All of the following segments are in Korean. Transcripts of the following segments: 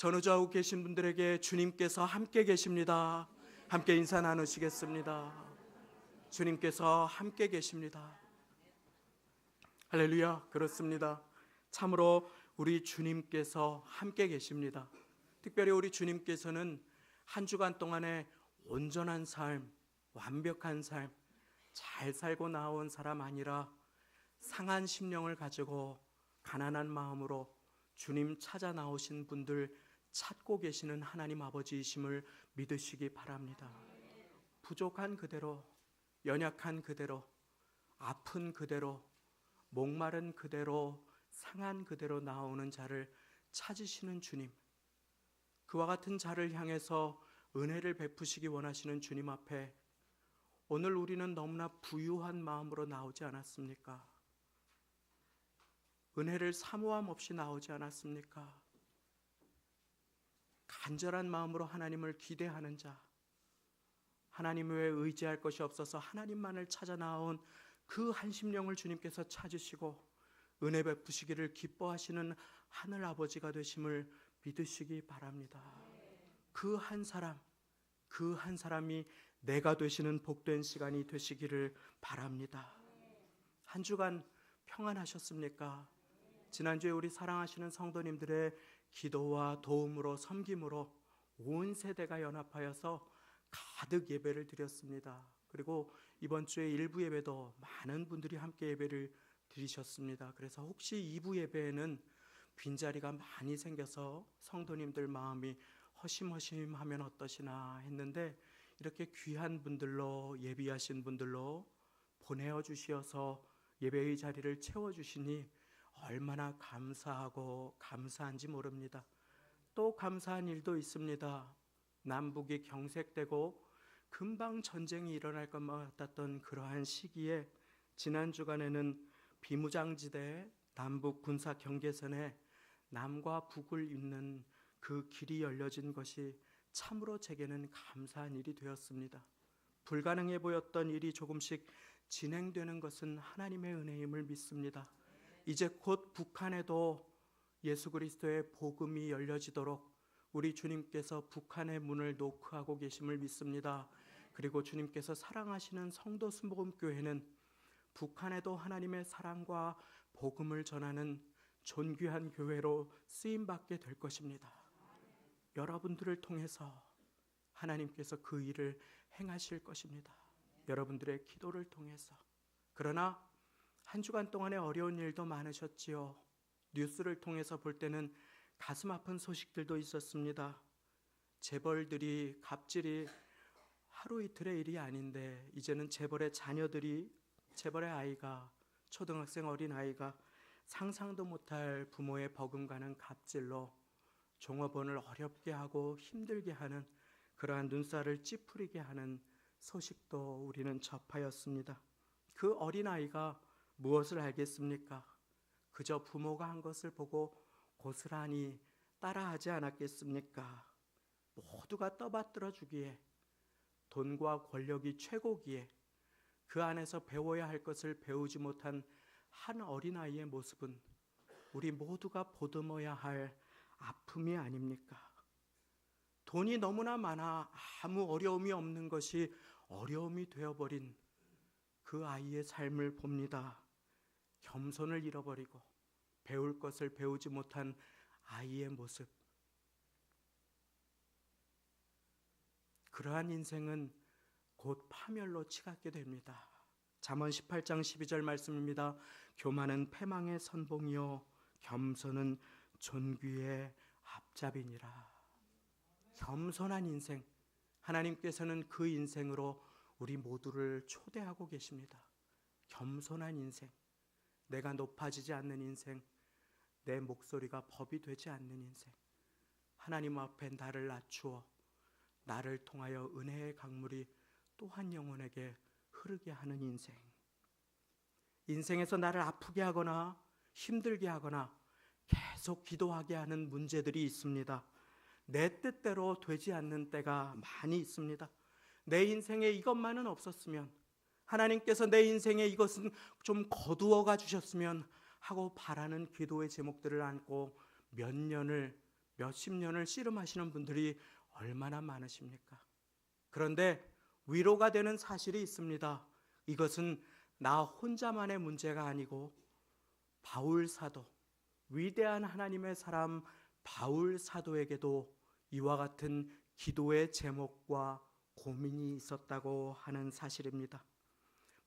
전우좌우 계신 분들에게 주님께서 함께 계십니다. 함께 인사 나누시겠습니다. 주님께서 함께 계십니다. 할렐루야. 그렇습니다. 참으로 우리 주님께서 함께 계십니다. 특별히 우리 주님께서는 한 주간 동안에 온전한 삶, 완벽한 삶, 잘 살고 나온 사람 아니라 상한 심령을 가지고 가난한 마음으로 주님 찾아 나오신 분들 찾고 계시는 하나님 아버지이심을 믿으시기 바랍니다. 부족한 그대로, 연약한 그대로, 아픈 그대로, 목마른 그대로, 상한 그대로 나오는 자를 찾으시는 주님, 그와 같은 자를 향해서 은혜를 베푸시기 원하시는 주님 앞에 오늘 우리는 너무나 부유한 마음으로 나오지 않았습니까? 은혜를 사모함 없이 나오지 않았습니까? 간절한 마음으로 하나님을 기대하는 자, 하나님 외에 의지할 것이 없어서 하나님만을 찾아 나온 그 한 심령을 주님께서 찾으시고 은혜 베푸시기를 기뻐하시는 하늘 아버지가 되심을 믿으시기 바랍니다. 그 한 사람이 내가 되시는 복된 시간이 되시기를 바랍니다. 한 주간 평안하셨습니까? 지난주에 우리 사랑하시는 성도님들의 기도와 도움으로, 섬김으로 온 세대가 연합하여서 가득 예배를 드렸습니다. 그리고 이번 주에 일부 예배도 많은 분들이 함께 예배를 드리셨습니다. 그래서 혹시 2부 예배에는 빈자리가 많이 생겨서 성도님들 마음이 허심허심하면 어떠시나 했는데 이렇게 귀한 분들로, 예비하신 분들로 보내어 주시어서 예배의 자리를 채워주시니 얼마나 감사하고 감사한지 모릅니다. 또 감사한 일도 있습니다. 남북이 경색되고 금방 전쟁이 일어날 것만 같았던 그러한 시기에 지난 주간에는 비무장지대 남북 군사 경계선에 남과 북을 잇는 그 길이 열려진 것이 참으로 제게는 감사한 일이 되었습니다. 불가능해 보였던 일이 조금씩 진행되는 것은 하나님의 은혜임을 믿습니다. 이제 곧 북한에도 예수 그리스도의 복음이 열려지도록 우리 주님께서 북한의 문을 노크하고 계심을 믿습니다. 그리고 주님께서 사랑하시는 성도 순복음교회는 북한에도 하나님의 사랑과 복음을 전하는 존귀한 교회로 쓰임받게 될 것입니다. 여러분들을 통해서 하나님께서 그 일을 행하실 것입니다. 여러분들의 기도를 통해서. 그러나 한 주간 동안에 어려운 일도 많으셨지요. 뉴스를 통해서 볼 때는 가슴 아픈 소식들도 있었습니다. 재벌들이 갑질이 하루 이틀의 일이 아닌데 이제는 재벌의 자녀들이, 재벌의 아이가, 초등학생 어린 아이가 상상도 못할 부모의 버금가는 갑질로 종업원을 어렵게 하고 힘들게 하는 그러한 눈살을 찌푸리게 하는 소식도 우리는 접하였습니다. 그 어린아이가 무엇을 알겠습니까? 그저 부모가 한 것을 보고 고스란히 따라하지 않았겠습니까? 모두가 떠받들어 주기에, 돈과 권력이 최고기에 그 안에서 배워야 할 것을 배우지 못한 한 어린아이의 모습은 우리 모두가 보듬어야 할 아픔이 아닙니까? 돈이 너무나 많아 아무 어려움이 없는 것이 어려움이 되어버린 그 아이의 삶을 봅니다. 겸손을 잃어버리고 배울 것을 배우지 못한 아이의 모습. 그러한 인생은 곧 파멸로 치닫게 됩니다. 잠언 18장 12절 말씀입니다. 교만은 패망의 선봉이요 겸손은 존귀의 앞잡이니라. 겸손한 인생, 하나님께서는 그 인생으로 우리 모두를 초대하고 계십니다. 겸손한 인생, 내가 높아지지 않는 인생, 내 목소리가 법이 되지 않는 인생, 하나님 앞에 나를 낮추어 나를 통하여 은혜의 강물이 또 한 영혼에게 흐르게 하는 인생. 인생에서 나를 아프게 하거나 힘들게 하거나 계속 기도하게 하는 문제들이 있습니다. 내 뜻대로 되지 않는 때가 많이 있습니다. 내 인생에 이것만은 없었으면, 하나님께서 내 인생에 이것은 좀 거두어가 주셨으면 하고 바라는 기도의 제목들을 안고 몇 년을, 몇십 년을 씨름하시는 분들이 얼마나 많으십니까? 그런데 위로가 되는 사실이 있습니다. 이것은 나 혼자만의 문제가 아니고 바울 사도, 위대한 하나님의 사람 바울 사도에게도 이와 같은 기도의 제목과 고민이 있었다고 하는 사실입니다.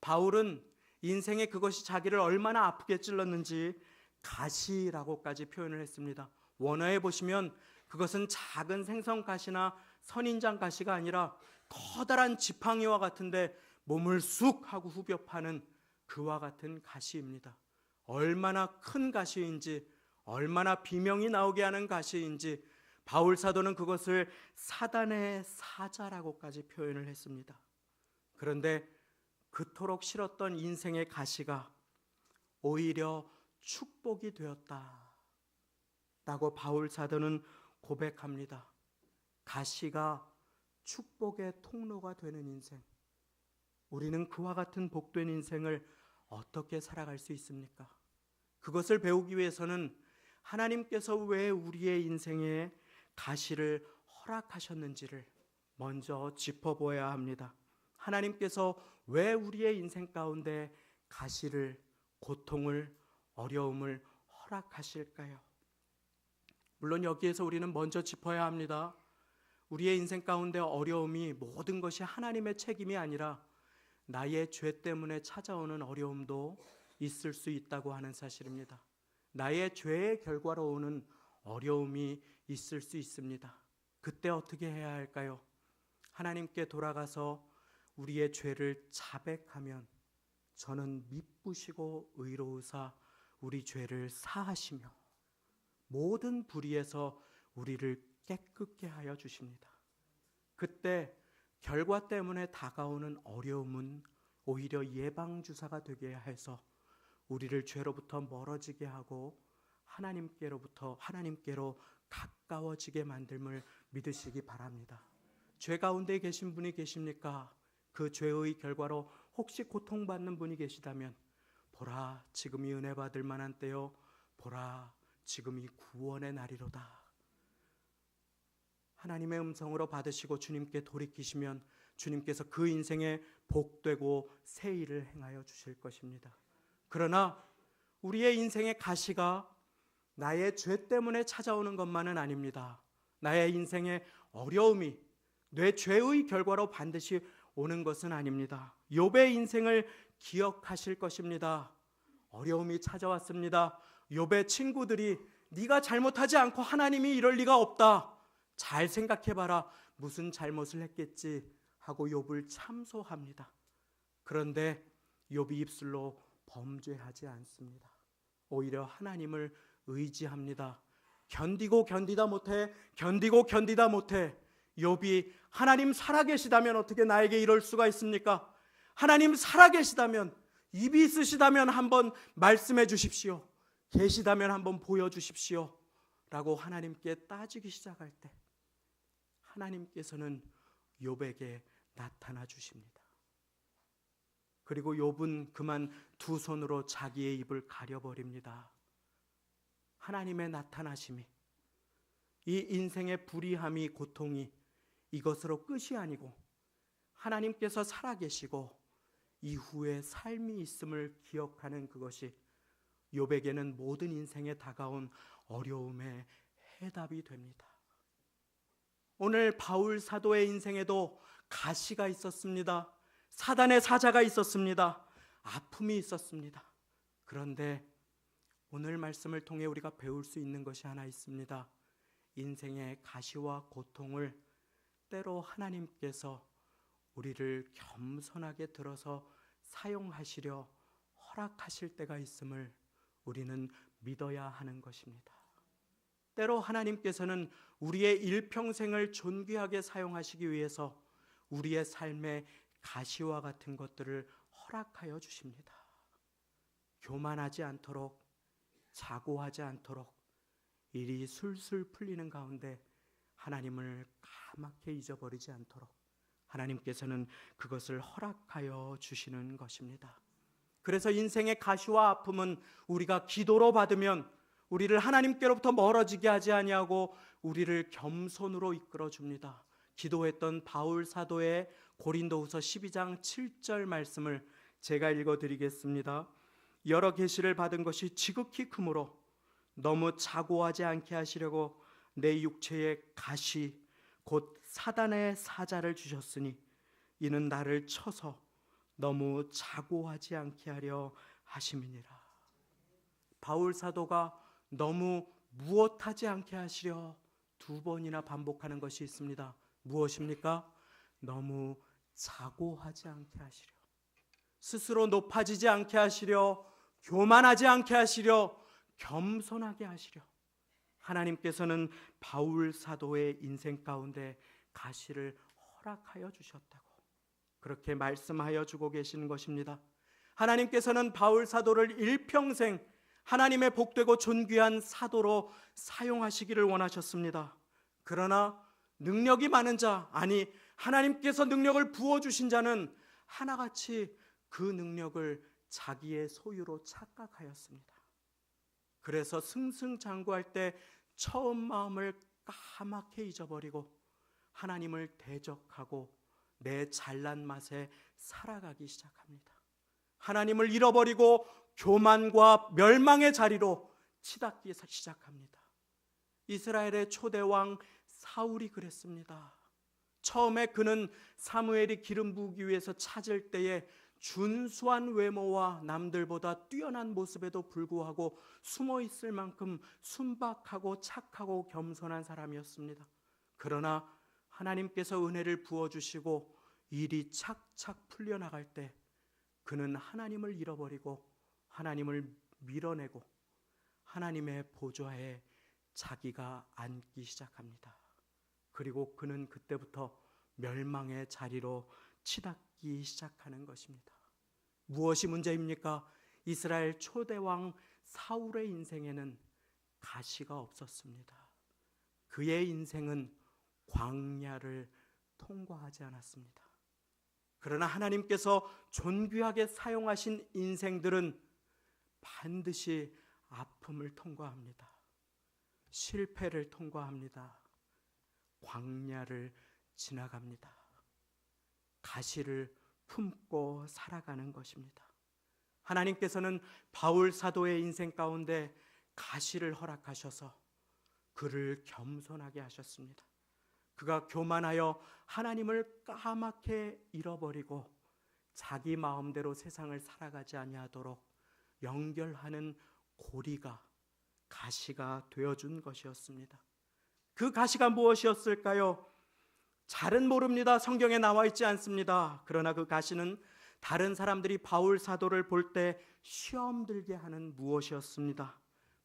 바울은 인생에 그것이 자기를 얼마나 아프게 찔렀는지 가시라고까지 표현을 했습니다. 원어에 보시면 그것은 작은 생선가시나 선인장 가시가 아니라 커다란 지팡이와 같은데 몸을 쑥 하고 후벼 파는 그와 같은 가시입니다. 얼마나 큰 가시인지, 얼마나 비명이 나오게 하는 가시인지 바울 사도는 그것을 사단의 사자라고까지 표현을 했습니다. 그런데 그토록 싫었던 인생의 가시가 오히려 축복이 되었다라고 바울 사도는 고백합니다. 가시가 축복의 통로가 되는 인생, 우리는 그와 같은 복된 인생을 어떻게 살아갈 수 있습니까? 그것을 배우기 위해서는 하나님께서 왜 우리의 인생에 가시를 허락하셨는지를 먼저 짚어보아야 합니다. 하나님께서 왜 우리의 인생 가운데 가시를, 고통을, 어려움을 허락하실까요? 물론 여기에서 우리는 먼저 짚어야 합니다. 우리의 인생 가운데 어려움이 모든 것이 하나님의 책임이 아니라 나의 죄 때문에 찾아오는 어려움도 있을 수 있다고 하는 사실입니다. 나의 죄의 결과로 오는 어려움이 있을 수 있습니다. 그때 어떻게 해야 할까요? 하나님께 돌아가서 우리의 죄를 자백하면 저는 미쁘시고 의로우사 우리 죄를 사하시며 모든 불의에서 우리를 깨끗게 하여 주십니다. 그때 결과 때문에 다가오는 어려움은 오히려 예방주사가 되게 해서 우리를 죄로부터 멀어지게 하고 하나님께로 가까워지게 만듦을 믿으시기 바랍니다. 죄 가운데 계신 분이 계십니까? 그 죄의 결과로 혹시 고통받는 분이 계시다면 보라, 지금이 은혜 받을 만한 때요, 보라, 지금이 구원의 날이로다. 하나님의 음성으로 받으시고 주님께 돌이키시면 주님께서 그 인생에 복되고 새 일을 행하여 주실 것입니다. 그러나 우리의 인생의 가시가 나의 죄 때문에 찾아오는 것만은 아닙니다. 나의 인생의 어려움이 내 죄의 결과로 반드시 오는 것은 아닙니다. 욥의 인생을 기억하실 것입니다. 어려움이 찾아왔습니다. 욥의 친구들이 네가 잘못하지 않고 하나님이 이럴 리가 없다, 잘 생각해봐라, 무슨 잘못을 했겠지 하고 욥을 참소합니다. 그런데 욥이 입술로 범죄하지 않습니다. 오히려 하나님을 의지합니다. 견디고 견디다 못해 욥이 하나님 살아계시다면 어떻게 나에게 이럴 수가 있습니까? 하나님 살아계시다면, 입이 있으시다면 한번 말씀해 주십시오, 계시다면 한번 보여주십시오 라고 하나님께 따지기 시작할 때 하나님께서는 욥에게 나타나 주십니다. 그리고 욥은 그만 두 손으로 자기의 입을 가려버립니다. 하나님의 나타나심이, 이 인생의 불의함이, 고통이 이것으로 끝이 아니고 하나님께서 살아계시고 이후에 삶이 있음을 기억하는 그것이 욥에게는 모든 인생에 다가온 어려움의 해답이 됩니다. 오늘 바울 사도의 인생에도 가시가 있었습니다. 사단의 사자가 있었습니다. 아픔이 있었습니다. 그런데 오늘 말씀을 통해 우리가 배울 수 있는 것이 하나 있습니다. 인생의 가시와 고통을 때로 하나님께서 우리를 겸손하게 들어서 사용하시려 허락하실 때가 있음을 우리는 믿어야 하는 것입니다. 때로 하나님께서는 우리의 일평생을 존귀하게 사용하시기 위해서 우리의 삶에 가시와 같은 것들을 허락하여 주십니다. 교만하지 않도록, 자고하지 않도록, 일이 술술 풀리는 가운데 하나님을 까맣게 잊어버리지 않도록 하나님께서는 그것을 허락하여 주시는 것입니다. 그래서 인생의 가시와 아픔은 우리가 기도로 받으면, 우리를 하나님께로부터 멀어지게 하지 아니하고 우리를 겸손으로 이끌어 줍니다. 기도했던 바울 사도의 고린도후서 12장 7절 말씀을 제가 읽어드리겠습니다. 여러 계시를 받은 것이 지극히 크므로 너무 자고하지 않게 하시려고 내 육체에 가시 곧 사단의 사자를 주셨으니 이는 나를 쳐서 너무 자고하지 않게 하려 하심이니라. 바울 사도가 너무 무엇하지 않게 하시려 두 번이나 반복하는 것이 있습니다. 무엇입니까? 너무 자고하지 않게 하시려, 스스로 높아지지 않게 하시려, 교만하지 않게 하시려, 겸손하게 하시려. 하나님께서는 바울 사도의 인생 가운데 가시를 허락하여 주셨다고 그렇게 말씀하여 주고 계시는 것입니다. 하나님께서는 바울 사도를 일평생 하나님의 복되고 존귀한 사도로 사용하시기를 원하셨습니다. 그러나 능력이 많은 자, 아니 하나님께서 능력을 부어주신 자는 하나같이 그 능력을 자기의 소유로 착각하였습니다. 그래서 승승장구할 때 처음 마음을 까맣게 잊어버리고 하나님을 대적하고 내 잘난 맛에 살아가기 시작합니다. 하나님을 잃어버리고 교만과 멸망의 자리로 치닫기 시작합니다. 이스라엘의 초대왕 사울이 그랬습니다. 처음에 그는 사무엘이 기름 부기 위해서 찾을 때에 준수한 외모와 남들보다 뛰어난 모습에도 불구하고 숨어 있을 만큼 순박하고 착하고 겸손한 사람이었습니다. 그러나 하나님께서 은혜를 부어주시고 일이 착착 풀려나갈 때 그는 하나님을 잃어버리고 하나님을 밀어내고 하나님의 보좌에 자기가 앉기 시작합니다. 그리고 그는 그때부터 멸망의 자리로 치닫기 시작하는 것입니다. 무엇이 문제입니까? 이스라엘 초대왕 사울의 인생에는 가시가 없었습니다. 그의 인생은 광야를 통과하지 않았습니다. 그러나 하나님께서 존귀하게 사용하신 인생들은 반드시 아픔을 통과합니다. 실패를 통과합니다. 광야를 지나갑니다. 가시를 품고 살아가는 것입니다. 하나님께서는 바울 사도의 인생 가운데 가시를 허락하셔서 그를 겸손하게 하셨습니다. 그가 교만하여 하나님을 까맣게 잃어버리고 자기 마음대로 세상을 살아가지 아니하도록 연결하는 고리가 가시가 되어준 것이었습니다. 그 가시가 무엇이었을까요? 잘은 모릅니다. 성경에 나와 있지 않습니다. 그러나 그 가시는 다른 사람들이 바울 사도를 볼 때 시험 들게 하는 무엇이었습니다.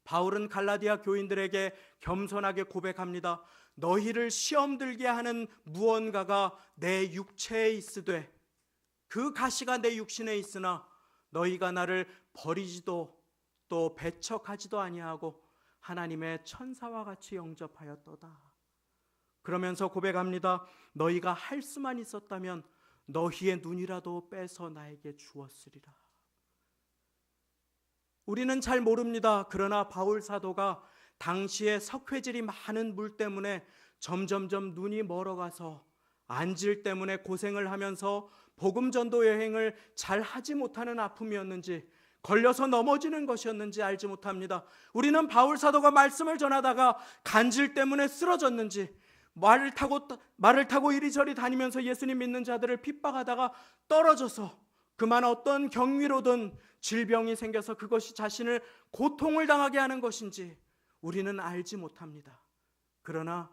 바울은 갈라디아 교인들에게 겸손하게 고백합니다. 너희를 시험 들게 하는 무언가가 내 육체에 있으되 그 가시가 내 육신에 있으나 너희가 나를 버리지도 또 배척하지도 아니하고 하나님의 천사와 같이 영접하였도다. 그러면서 고백합니다. 너희가 할 수만 있었다면 너희의 눈이라도 빼서 나에게 주었으리라. 우리는 잘 모릅니다. 그러나 바울 사도가 당시에 석회질이 많은 물 때문에 점점점 눈이 멀어가서 안질 때문에 고생을 하면서 복음 전도 여행을 잘 하지 못하는 아픔이었는지 걸려서 넘어지는 것이었는지 알지 못합니다. 우리는 바울 사도가 말씀을 전하다가 간질 때문에 쓰러졌는지 말을 타고 이리저리 다니면서 예수님 믿는 자들을 핍박하다가 떨어져서 그만 어떤 경위로든 질병이 생겨서 그것이 자신을 고통을 당하게 하는 것인지 우리는 알지 못합니다. 그러나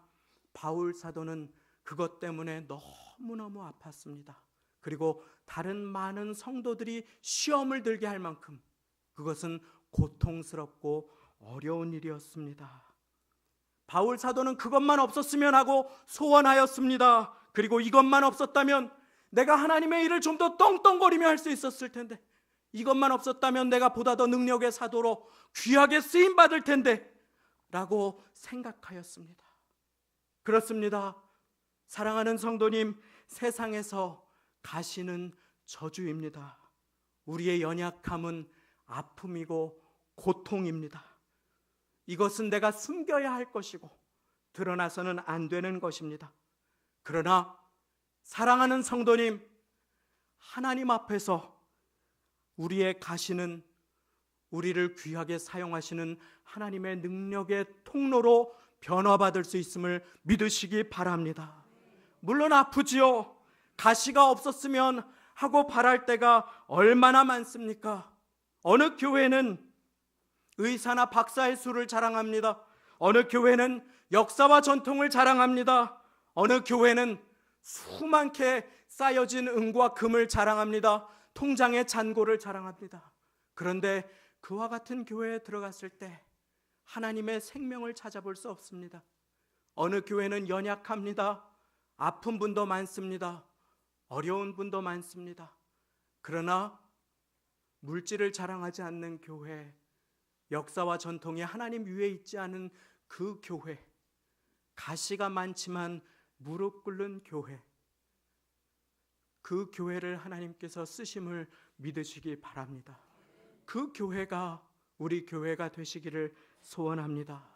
바울 사도는 그것 때문에 너무너무 아팠습니다. 그리고 다른 많은 성도들이 시험을 들게 할 만큼 그것은 고통스럽고 어려운 일이었습니다. 바울 사도는 그것만 없었으면 하고 소원하였습니다. 그리고 이것만 없었다면 내가 하나님의 일을 좀 더 떵떵거리며 할 수 있었을 텐데, 이것만 없었다면 내가 보다 더 능력의 사도로 귀하게 쓰임받을 텐데 라고 생각하였습니다. 그렇습니다. 사랑하는 성도님, 세상에서 가시는 저주입니다. 우리의 연약함은 아픔이고 고통입니다. 이것은 내가 숨겨야 할 것이고 드러나서는 안 되는 것입니다. 그러나 사랑하는 성도님, 하나님 앞에서 우리의 가시는 우리를 귀하게 사용하시는 하나님의 능력의 통로로 변화받을 수 있음을 믿으시기 바랍니다. 물론 아프지요. 가시가 없었으면 하고 바랄 때가 얼마나 많습니까? 어느 교회는 의사나 박사의 수를 자랑합니다. 어느 교회는 역사와 전통을 자랑합니다. 어느 교회는 수많게 쌓여진 은과 금을 자랑합니다. 통장의 잔고를 자랑합니다. 그런데 그와 같은 교회에 들어갔을 때 하나님의 생명을 찾아볼 수 없습니다. 어느 교회는 연약합니다. 아픈 분도 많습니다. 어려운 분도 많습니다. 그러나 물질을 자랑하지 않는 교회, 역사와 전통이 하나님 위에 있지 않은 그 교회, 가시가 많지만 무릎 꿇는 교회, 그 교회를 하나님께서 쓰심을 믿으시기 바랍니다. 그 교회가 우리 교회가 되시기를 소원합니다.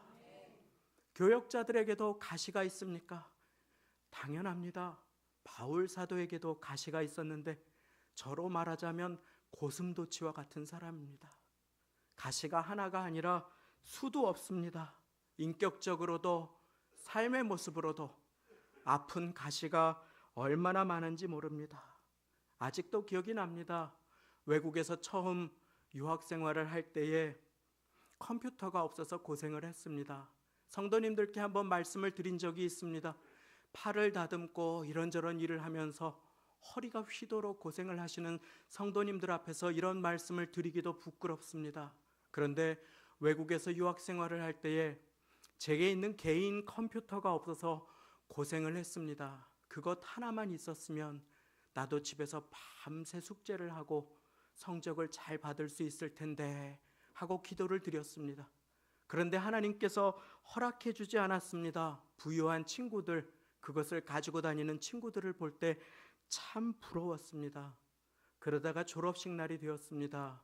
교역자들에게도 가시가 있습니까? 당연합니다. 바울 사도에게도 가시가 있었는데 저로 말하자면 고슴도치와 같은 사람입니다. 가시가 하나가 아니라 수도 없습니다. 인격적으로도 삶의 모습으로도 아픈 가시가 얼마나 많은지 모릅니다. 아직도 기억이 납니다. 외국에서 처음 유학 생활을 할 때에 컴퓨터가 없어서 고생을 했습니다. 성도님들께 한번 말씀을 드린 적이 있습니다. 팔을 다듬고 이런저런 일을 하면서 허리가 휘도록 고생을 하시는 성도님들 앞에서 이런 말씀을 드리기도 부끄럽습니다. 그런데 외국에서 유학 생활을 할 때에 제게 있는 개인 컴퓨터가 없어서 고생을 했습니다. 그것 하나만 있었으면 나도 집에서 밤새 숙제를 하고 성적을 잘 받을 수 있을 텐데 하고 기도를 드렸습니다. 그런데 하나님께서 허락해 주지 않았습니다. 부유한 친구들, 그것을 가지고 다니는 친구들을 볼 때 참 부러웠습니다. 그러다가 졸업식 날이 되었습니다.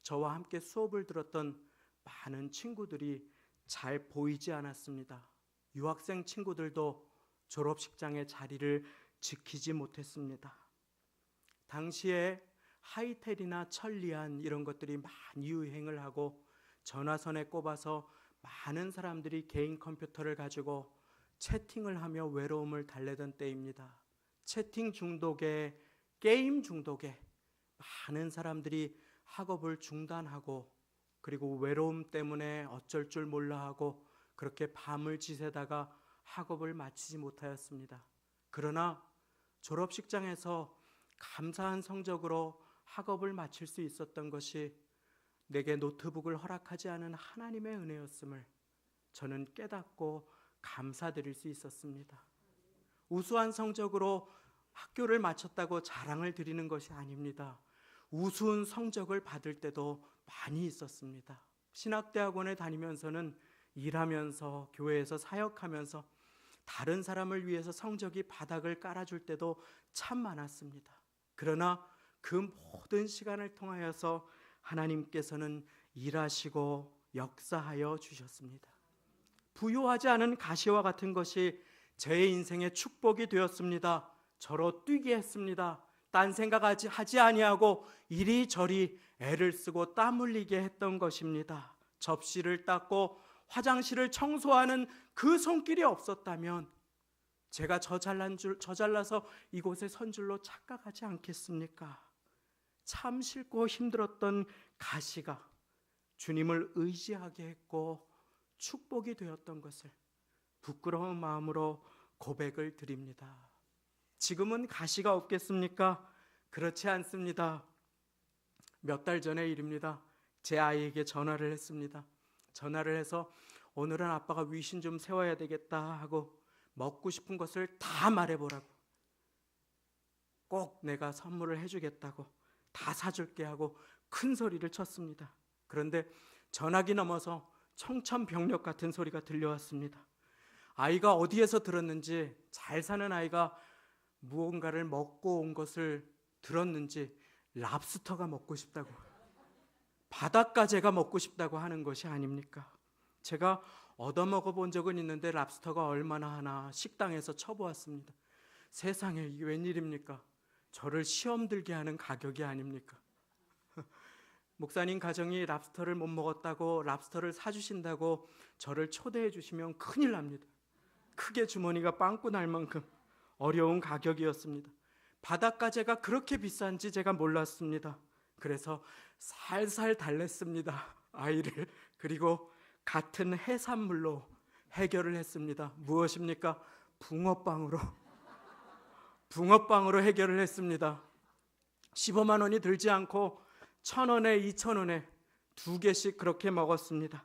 저와 함께 수업을 들었던 많은 친구들이 잘 보이지 않았습니다. 유학생 친구들도 졸업식장의 자리를 지키지 못했습니다. 당시에 하이텔이나 천리안 이런 것들이 많이 유행을 하고 전화선에 꼽아서 많은 사람들이 개인 컴퓨터를 가지고 채팅을 하며 외로움을 달래던 때입니다. 채팅 중독에, 게임 중독에 많은 사람들이 학업을 중단하고 그리고 외로움 때문에 어쩔 줄 몰라 하고 그렇게 밤을 지새다가 학업을 마치지 못하였습니다. 그러나 졸업식장에서 감사한 성적으로 학업을 마칠 수 있었던 것이 내게 노트북을 허락하지 않은 하나님의 은혜였음을 저는 깨닫고 감사드릴 수 있었습니다. 우수한 성적으로 학교를 마쳤다고 자랑을 드리는 것이 아닙니다. 우수한 성적을 받을 때도 많이 있었습니다. 신학대학원에 다니면서는 일하면서 교회에서 사역하면서 다른 사람을 위해서 성적이 바닥을 깔아줄 때도 참 많았습니다. 그러나 그 모든 시간을 통하여서 하나님께서는 일하시고 역사하여 주셨습니다. 부유하지 않은 가시와 같은 것이 제 인생의 축복이 되었습니다. 저로 뛰게 했습니다. 딴 생각하지 아니하고 이리저리 애를 쓰고 땀 흘리게 했던 것입니다. 접시를 닦고 화장실을 청소하는 그 손길이 없었다면 제가 저 잘나서 이곳에 선 줄로 착각하지 않겠습니까? 참 싫고 힘들었던 가시가 주님을 의지하게 했고 축복이 되었던 것을 부끄러운 마음으로 고백을 드립니다. 지금은 가시가 없겠습니까? 그렇지 않습니다. 몇 달 전의 일입니다. 제 아이에게 전화를 했습니다. 전화를 해서 오늘은 아빠가 위신 좀 세워야 되겠다 하고 먹고 싶은 것을 다 말해보라고, 꼭 내가 선물을 해주겠다고, 다 사줄게 하고 큰 소리를 쳤습니다. 그런데 전화기 넘어서 청천벽력 같은 소리가 들려왔습니다. 아이가 어디에서 들었는지, 잘 사는 아이가 무언가를 먹고 온 것을 들었는지 랍스터가 먹고 싶다고, 바닷가재가 먹고 싶다고 하는 것이 아닙니까? 제가 얻어먹어 본 적은 있는데 랍스터가 얼마나 하나 식당에서 쳐보았습니다. 세상에 이게 웬일입니까? 저를 시험 들게 하는 가격이 아닙니까? 목사님 가정이 랍스터를 못 먹었다고 랍스터를 사주신다고 저를 초대해 주시면 큰일 납니다. 크게 주머니가 빵꾸 날 만큼 어려운 가격이었습니다. 바닷가재가 그렇게 비싼지 제가 몰랐습니다. 그래서 살살 달랬습니다. 아이를. 그리고 같은 해산물로 해결을 했습니다. 무엇입니까? 붕어빵으로. 붕어빵으로 해결을 했습니다. 15만 원이 들지 않고 1,000원에 2,000원에 2개씩 그렇게 먹었습니다.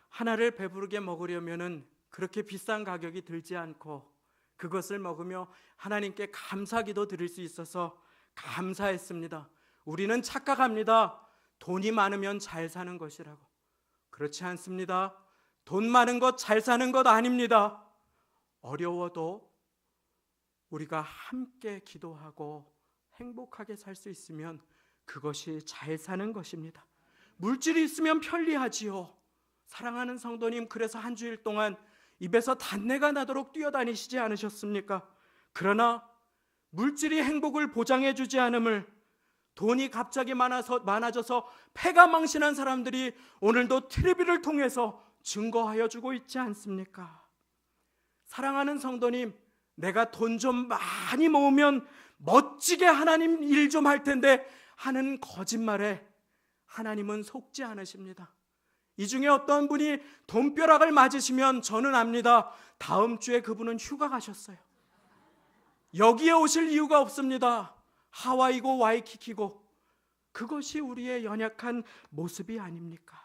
하나를 배부르게 먹으려면은 그렇게 비싼 가격이 들지 않고 그것을 먹으며 하나님께 감사기도 드릴 수 있어서 감사했습니다. 우리는 착각합니다. 돈이 많으면 잘 사는 것이라고. 그렇지 않습니다. 돈 많은 것, 잘 사는 것 아닙니다. 어려워도 우리가 함께 기도하고 행복하게 살 수 있으면 그것이 잘 사는 것입니다. 물질이 있으면 편리하지요. 사랑하는 성도님, 그래서 한 주일 동안 입에서 단내가 나도록 뛰어다니시지 않으셨습니까? 그러나 물질이 행복을 보장해 주지 않음을, 돈이 갑자기 많아져서 패가 망신한 사람들이 오늘도 TV를 통해서 증거하여 주고 있지 않습니까? 사랑하는 성도님, 내가 돈 좀 많이 모으면 멋지게 하나님 일 좀 할 텐데 하는 거짓말에 하나님은 속지 않으십니다. 이 중에 어떤 분이 돈벼락을 맞으시면 저는 압니다. 다음 주에 그분은 휴가 가셨어요. 여기에 오실 이유가 없습니다. 하와이고 와이키키고. 그것이 우리의 연약한 모습이 아닙니까?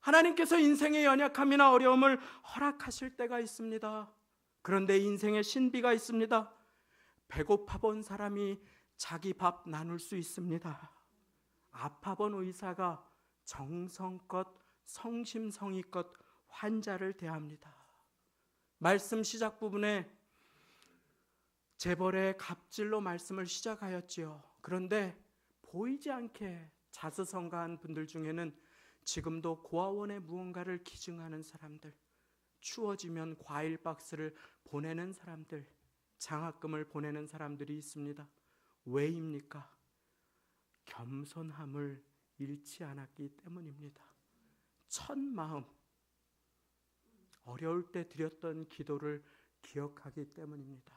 하나님께서 인생의 연약함이나 어려움을 허락하실 때가 있습니다. 그런데 인생의 신비가 있습니다. 배고파 본 사람이 자기 밥 나눌 수 있습니다. 아파 본 의사가 정성껏 성심성의껏 환자를 대합니다. 말씀 시작 부분에 재벌의 갑질로 말씀을 시작하였지요. 그런데 보이지 않게 자수성가한 분들 중에는 지금도 고아원에 무언가를 기증하는 사람들, 추워지면 과일 박스를 보내는 사람들, 장학금을 보내는 사람들이 있습니다. 왜입니까? 겸손함을 잃지 않았기 때문입니다. 첫 마음, 어려울 때 드렸던 기도를 기억하기 때문입니다.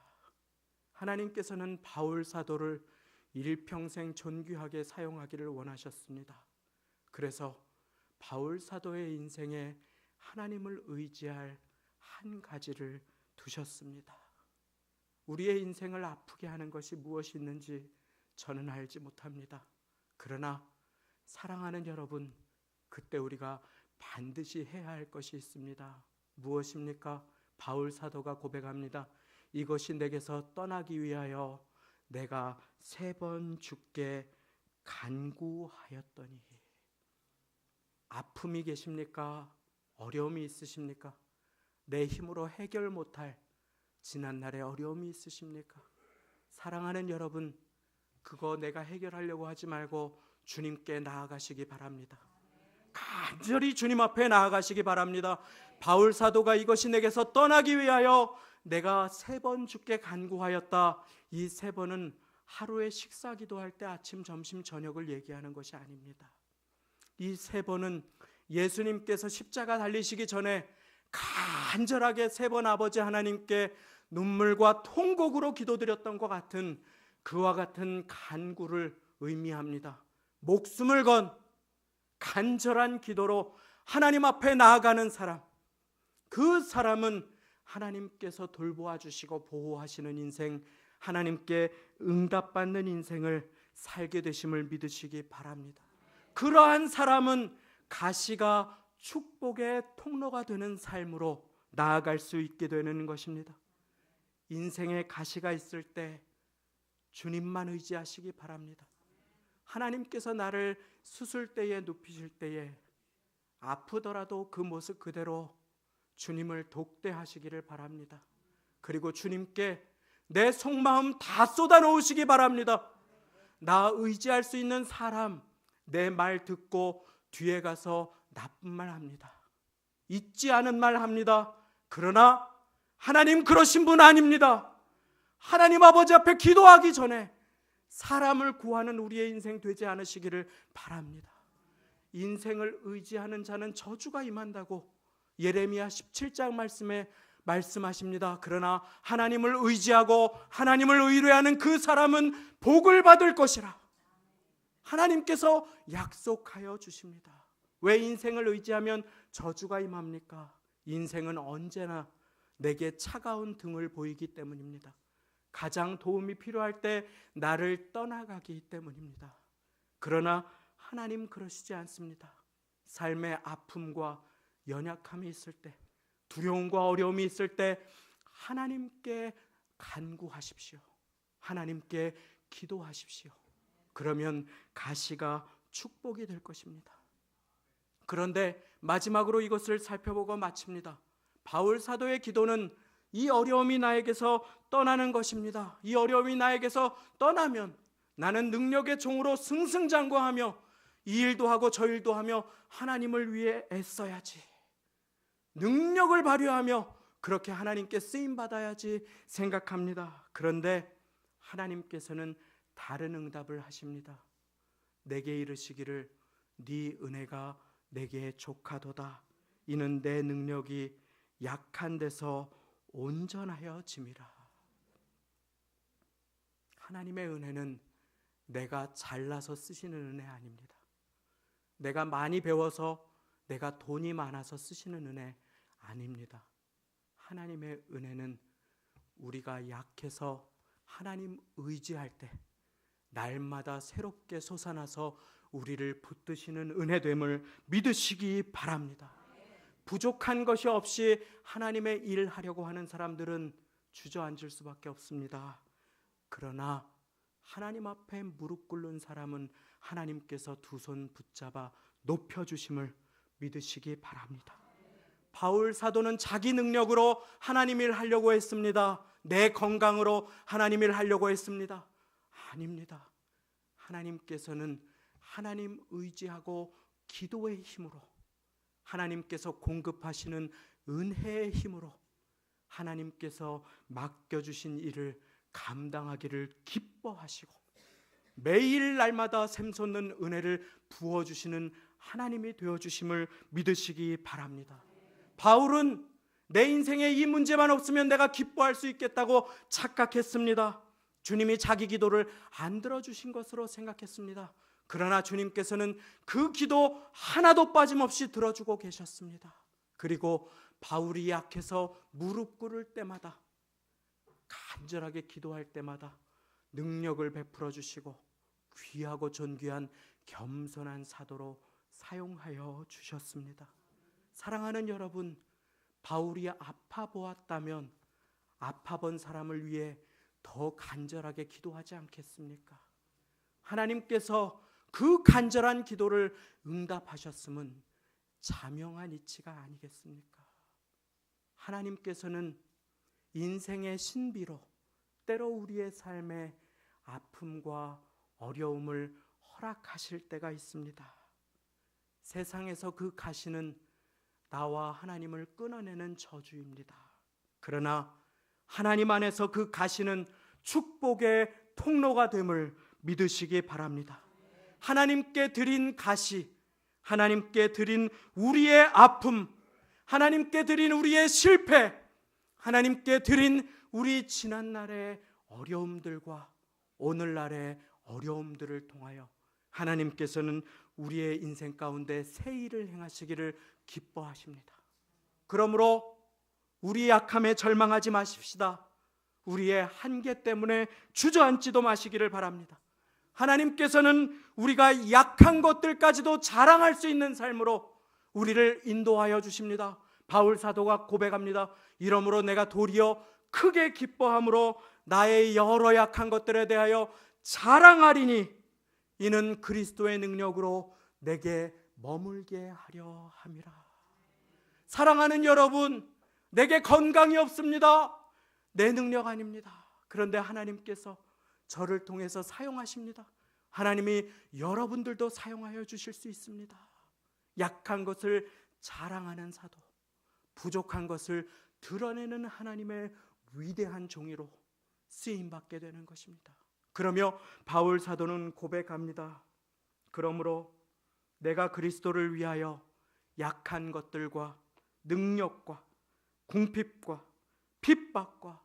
하나님께서는 바울 사도를 일평생 존귀하게 사용하기를 원하셨습니다. 그래서 바울 사도의 인생에 하나님을 의지할 한 가지를 두셨습니다. 우리의 인생을 아프게 하는 것이 무엇이 있는지 저는 알지 못합니다. 그러나 사랑하는 여러분, 그때 우리가 반드시 해야 할 것이 있습니다. 무엇입니까? 바울 사도가 고백합니다. 이것이 내게서 떠나기 위하여 내가 3번 주께 간구하였더니. 아픔이 계십니까? 어려움이 있으십니까? 내 힘으로 해결 못할 지난날의 어려움이 있으십니까? 사랑하는 여러분, 그거 내가 해결하려고 하지 말고 주님께 나아가시기 바랍니다. 간절히 주님 앞에 나아가시기 바랍니다. 바울 사도가 이것이 내게서 떠나기 위하여 내가 3번 주께 간구하였다. 이 3번은 하루에 식사 기도할 때 아침, 점심, 저녁을 얘기하는 것이 아닙니다. 이 3번은 예수님께서 십자가 달리시기 전에 간절하게 3번 아버지 하나님께 눈물과 통곡으로 기도드렸던 것 같은 그와 같은 간구를 의미합니다. 목숨을 건 간절한 기도로 하나님 앞에 나아가는 사람, 그 사람은 하나님께서 돌보아 주시고 보호하시는 인생, 하나님께 응답받는 인생을 살게 되심을 믿으시기 바랍니다. 그러한 사람은 가시가 축복의 통로가 되는 삶으로 나아갈 수 있게 되는 것입니다. 인생에 가시가 있을 때 주님만 의지하시기 바랍니다. 하나님께서 나를 수술대에 눕히실 때에 아프더라도 그 모습 그대로 주님을 독대하시기를 바랍니다. 그리고 주님께 내 속마음 다 쏟아놓으시기 바랍니다. 나 의지할 수 있는 사람, 내 말 듣고 뒤에 가서 나쁜 말 합니다. 잊지 않은 말 합니다. 그러나 하나님 그러신 분 아닙니다. 하나님 아버지 앞에 기도하기 전에 사람을 구하는 우리의 인생 되지 않으시기를 바랍니다. 인생을 의지하는 자는 저주가 임한다고 예레미야 17장 말씀에 말씀하십니다. 그러나 하나님을 의지하고 하나님을 의뢰하는 그 사람은 복을 받을 것이라 하나님께서 약속하여 주십니다. 왜 인생을 의지하면 저주가 임합니까? 인생은 언제나 내게 차가운 등을 보이기 때문입니다. 가장 도움이 필요할 때 나를 떠나가기 때문입니다. 그러나 하나님 그러시지 않습니다. 삶의 아픔과 연약함이 있을 때, 두려움과 어려움이 있을 때 하나님께 간구하십시오. 하나님께 기도하십시오. 그러면 가시가 축복이 될 것입니다. 그런데 마지막으로 이것을 살펴보고 마칩니다. 바울 사도의 기도는 이 어려움이 나에게서 떠나는 것입니다. 이 어려움이 나에게서 떠나면 나는 능력의 종으로 승승장구하며 이 일도 하고 저 일도 하며 하나님을 위해 애써야지. 능력을 발휘하며 그렇게 하나님께 쓰임받아야지 생각합니다. 그런데 하나님께서는 다른 응답을 하십니다. 내게 이르시기를 네 은혜가 내게 족하도다. 이는 내 능력이 약한 데서 온전하여 짐이라. 하나님의 은혜는 내가 잘나서 쓰시는 은혜 아닙니다. 내가 많이 배워서 내가 돈이 많아서 쓰시는 은혜 아닙니다. 하나님의 은혜는 우리가 약해서 하나님 의지할 때 날마다 새롭게 솟아나서 우리를 붙드시는 은혜됨을 믿으시기 바랍니다. 부족한 것이 없이 하나님의 일을 하려고 하는 사람들은 주저앉을 수밖에 없습니다. 그러나 하나님 앞에 무릎 꿇는 사람은 하나님께서 두 손 붙잡아 높여주심을 믿으시기 바랍니다. 바울 사도는 자기 능력으로 하나님 일 하려고 했습니다. 내 건강으로 하나님 일 하려고 했습니다. 아닙니다. 하나님께서는 하나님 의지하고 기도의 힘으로, 하나님께서 공급하시는 은혜의 힘으로 하나님께서 맡겨주신 일을 감당하기를 기뻐하시고 매일 날마다 샘솟는 은혜를 부어주시는 하나님이 되어주심을 믿으시기 바랍니다. 바울은 내 인생에 이 문제만 없으면 내가 기뻐할 수 있겠다고 착각했습니다. 주님이 자기 기도를 안 들어주신 것으로 생각했습니다. 그러나 주님께서는 그 기도 하나도 빠짐없이 들어주고 계셨습니다. 그리고 바울이 약해서 무릎 꿇을 때마다, 간절하게 기도할 때마다 능력을 베풀어 주시고 귀하고 존귀한 겸손한 사도로 사용하여 주셨습니다. 사랑하는 여러분, 바울이 아파 보았다면 아파 본 사람을 위해 더 간절하게 기도하지 않겠습니까? 하나님께서 그 간절한 기도를 응답하셨음은 자명한 이치가 아니겠습니까? 하나님께서는 인생의 신비로 때로 우리의 삶에 아픔과 어려움을 허락하실 때가 있습니다. 세상에서 그 가시는 나와 하나님을 끊어내는 저주입니다. 그러나 하나님 안에서 그 가시는 축복의 통로가 됨을 믿으시기 바랍니다. 하나님께 드린 가시, 하나님께 드린 우리의 아픔, 하나님께 드린 우리의 실패, 하나님께 드린 우리 지난날의 어려움들과 오늘날의 어려움들을 통하여 하나님께서는 우리의 인생 가운데 새 일을 행하시기를 기뻐하십니다. 그러므로 우리 약함에 절망하지 마십시다. 우리의 한계 때문에 주저앉지도 마시기를 바랍니다. 하나님께서는 우리가 약한 것들까지도 자랑할 수 있는 삶으로 우리를 인도하여 주십니다. 바울 사도가 고백합니다. 이러므로 내가 도리어 크게 기뻐함으로 나의 여러 약한 것들에 대하여 자랑하리니 이는 그리스도의 능력으로 내게 머물게 하려 함이라. 사랑하는 여러분, 내게 건강이 없습니다. 내 능력 아닙니다. 그런데 하나님께서 저를 통해서 사용하십니다. 하나님이 여러분들도 사용하여 주실 수 있습니다. 약한 것을 자랑하는 사도, 부족한 것을 드러내는 하나님의 위대한 종이로 쓰임받게 되는 것입니다. 그러며 바울 사도는 고백합니다. 그러므로 내가 그리스도를 위하여 약한 것들과 능력과 궁핍과 핍박과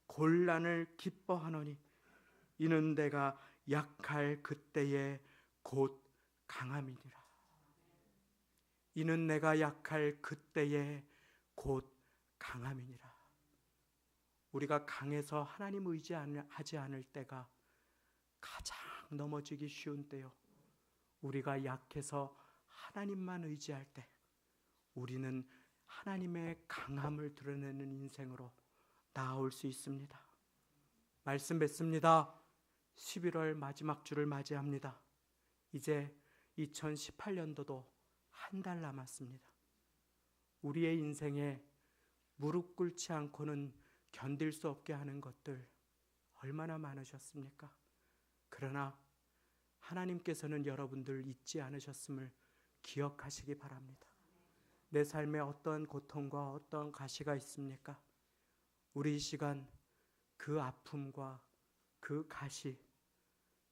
곤란을 기뻐하노니 이는 내가 약할 그때에 곧 강함이니라. 이는 내가 약할 그때에 곧 강함이니라. 우리가 강해서 하나님 의지하지 않을 때가 가장 넘어지기 쉬운 때요. 우리가 약해서 하나님만 의지할 때 우리는 하나님의 강함을 드러내는 인생으로 나아올 수 있습니다. 말씀 뵙습니다. 11월 마지막 주를 맞이합니다. 이제 2018년도도 한 달 남았습니다. 우리의 인생에 무릎 꿇지 않고는 견딜 수 없게 하는 것들 얼마나 많으셨습니까? 그러나 하나님께서는 여러분들 잊지 않으셨음을 기억하시기 바랍니다. 내 삶에 어떤 고통과 어떤 가시가 있습니까? 우리 이 시간 그 아픔과 그 가시,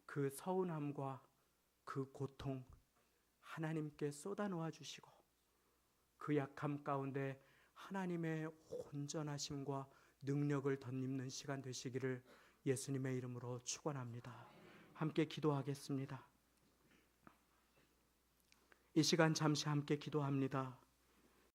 그 서운함과 그 고통 하나님께 쏟아놓아 주시고 그 약함 가운데 하나님의 온전하심과 능력을 덧입는 시간 되시기를 예수님의 이름으로 축원합니다. 함께 기도하겠습니다. 이 시간 잠시 함께 기도합니다.